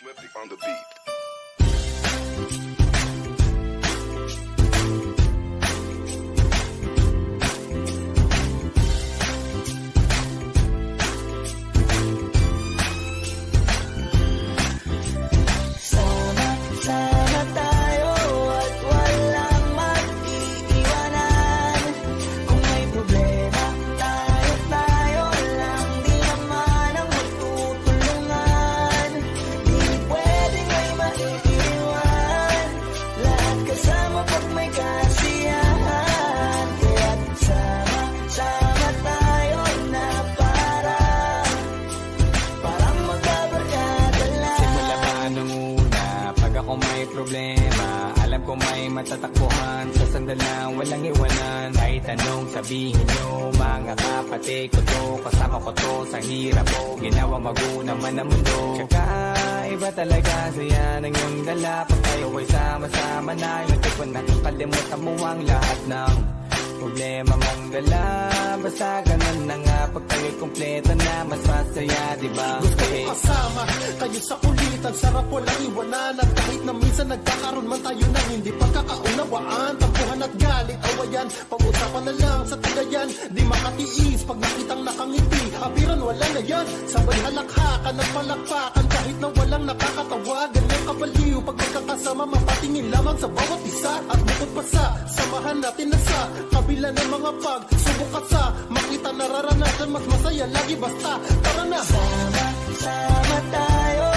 Swiftly on the beat. Sama tayo at walang mag-iiwanan. Kung may problema, tayo lang. Di naman ang magtutulungan. Di pwedeng may maiiwan. Lahat kasama pag may kasiyahan. Kaya't sama tayo na parang magkabarkada lang. Simula pa nung una, pag ako may problema, alam ko may matatakbuhan. Sa sandalang walang iwanan. Kahit anong sabihin nyo, mga kapatid ko to, kasama ko to sa hirap ko, ginawa magunang man ang mundo. Tsaka iba talaga saya ng iyong dala. Pag tayo ay sama-sama na, yung tipo na kalimutan mo ang lahat ng problema mong dala. Basta ganun na nga, pag tayo'y kumpleto na, mas masaya, diba? Gusto ko kasama kayo sa kulitan, sarap walang iwanan. At kahit na minsan nagkakaroon man tayo ng hindi pagkakaunawaan, tampuhan at galit, awayan, pag-usapan na lang sa tagayan. Di makatiis pag nakitang nakangiti, abiran wala na yan. Sabay halakhakan at palakpakan, kahit na walang nakakatawa. Ganyang kabaliw pag magkakasama, mapatingin lamang sa bawat isa. At bukod pa sa samahan natin na sa kabila ng mga pagsubok at sa makita nararanasan, mas masaya lagi basta tara na. Sama tayo